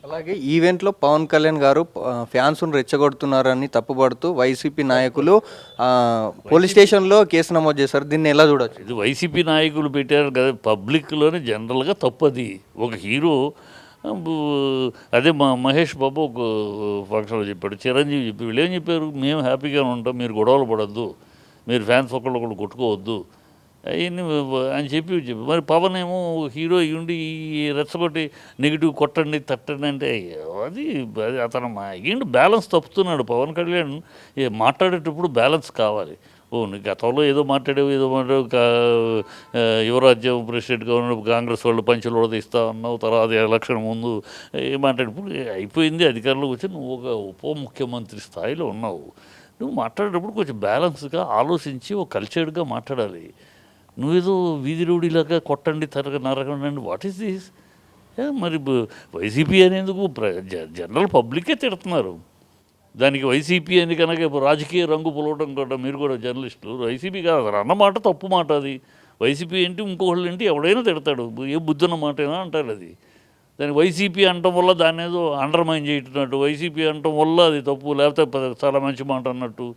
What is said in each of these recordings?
అలాగే ఈవెంట్‌లో పవన్ కళ్యాణ్ గారు ఫ్యాన్స్‌ను రెచ్చగొడుతున్నారని తప్పుపడుతూ వైసీపీ నాయకులు పోలీస్ స్టేషన్‌లో కేసు నమోదు చేశారు. దీన్ని ఎలా చూడొచ్చు? ఇది వైసీపీ నాయకులు పెట్టారు కదా, పబ్లిక్లోనే జనరల్గా తప్పది. ఒక హీరో అదే మహేష్ బాబు ఒక ఫంక్షన్లో చెప్పాడు, చిరంజీవి చెప్పి వీళ్ళు ఏం చెప్పారు, మేము హ్యాపీగానే ఉంటాం, మీరు గొడవలు పడద్దు, మీరు ఫ్యాన్స్ ఒకళ్ళు కొట్టుకోవద్దు అవన్నీ అని చెప్పి మరి పవన్ ఏమో హీరో అయ్యుండి ఈ రెచ్చగొట్టి నెగిటివ్ కొట్టండి తట్టండి అంటే అది అది అతను ఏంటి బ్యాలెన్స్ తప్పుతున్నాడు పవన్ కళ్యాణ్. మాట్లాడేటప్పుడు బ్యాలెన్స్ కావాలి. నీ గతంలో ఏదో మాట్లాడేవు యువరాజ్యం ప్రెసిడెంట్గా ఉన్నప్పుడు కాంగ్రెస్ వాళ్ళు పంచులు కూడా ఇస్తా ఉన్నావు, తర్వాత ఎలక్షన్ ముందు మాట్లాడేప్పుడు అయిపోయింది, అధికారంలోకి వచ్చి నువ్వు ఒక ఉప ముఖ్యమంత్రి స్థాయిలో ఉన్నావు. నువ్వు మాట్లాడేటప్పుడు కొంచెం బ్యాలెన్స్గా ఆలోచించి ఒక కల్చర్డ్గా మాట్లాడాలి. నువ్వేదో వీధి రౌడీలాగా కొట్టండి నరకండి, వాట్ ఈస్ దిస్? మరి వైసీపీ అనేందుకు జనరల్ పబ్లికే తిడుతున్నారు. దానికి వైసీపీ అని కనుక రాజకీయ రంగు పొలవడం కూడా, మీరు కూడా జర్నలిస్టులు, వైసీపీ కాదు అసలు అన్నమాట తప్పు మాట అది. వైసీపీ ఏంటి ఇంకొకళ్ళు ఏంటి ఎవడైనా తిడతాడు, ఏ బుద్ధున్న మాటేనా అంటారు. అది దాన్ని వైసీపీ అనటం వల్ల దాన్ని ఏదో అండర్మైన్ చేయటం, వైసీపీ అనటం వల్ల అది తప్పు, లేకపోతే చాలా మంచి మాట అన్నట్టు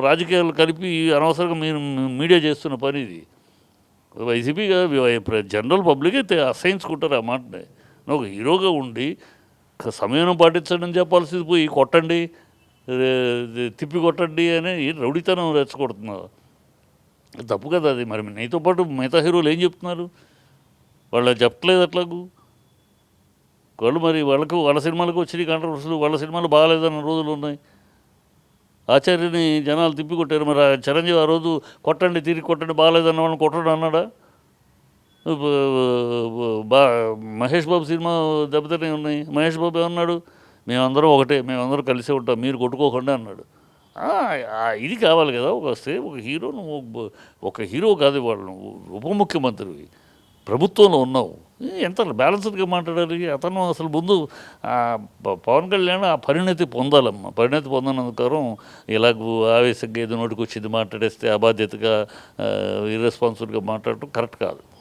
రాజకీయాలు కలిపి అనవసరంగా మీరు మీడియా చేస్తున్న పని ఇది. వైసీపీ జనరల్ పబ్లిక్ అయితే అసహించుకుంటారు ఆ మాటని. ఒక హీరోగా ఉండి సమయం పాటించడం చెప్పాల్సింది పోయి కొట్టండి, తిప్పి కొట్టండి అని రౌడీతనం రెచ్చగొడుతున్నారు. తప్పు కదా అది. మరి నీతో పాటు మిగతా హీరోలు ఏం చెప్తున్నారు? వాళ్ళు చెప్పట్లేదు అట్లాగూ. వాళ్ళు మరి వాళ్ళ సినిమాలకు వచ్చినాయి కాంట్రవర్సీలు, వాళ్ళ సినిమాలు బాగాలేదన్న రోజులు ఉన్నాయి. ఆచార్యని జనాలు తిప్పి కొట్టారు. మరి చిరంజీవి ఆ రోజు కొట్టండి తిరిగి కొట్టండి బాగాలేదన్న వాళ్ళని కొట్టడం అన్నాడా? మహేష్ బాబు సినిమా దెబ్బతినే ఉన్నాయి. మహేష్ బాబు ఏమన్నాడు, మేమందరం ఒకటే, మేమందరం కలిసే ఉంటాం, మీరు కొట్టుకోకుండా అన్నాడు. ఇది కావాలి కదా. ఒక హీరో, నువ్వు ఒక హీరో కాదు, వాళ్ళు నువ్వు ఉప ముఖ్యమంత్రివి, ప్రభుత్వంలో ఉన్నావు, ఎంత బ్యాలెన్స్డ్గా మాట్లాడాలి. అతను అసలు ముందు పవన్ కళ్యాణ్ ఆ పరిణతి పొందాలమ్మా. పరిణతి పొందనందుకు ఇలాగ ఆవేశంగా ఏదో నోటికి వచ్చింది మాట్లాడేస్తే అబాధ్యతగా ఇర్రెస్పాన్సిబుల్గా మాట్లాడటం కరెక్ట్ కాదు.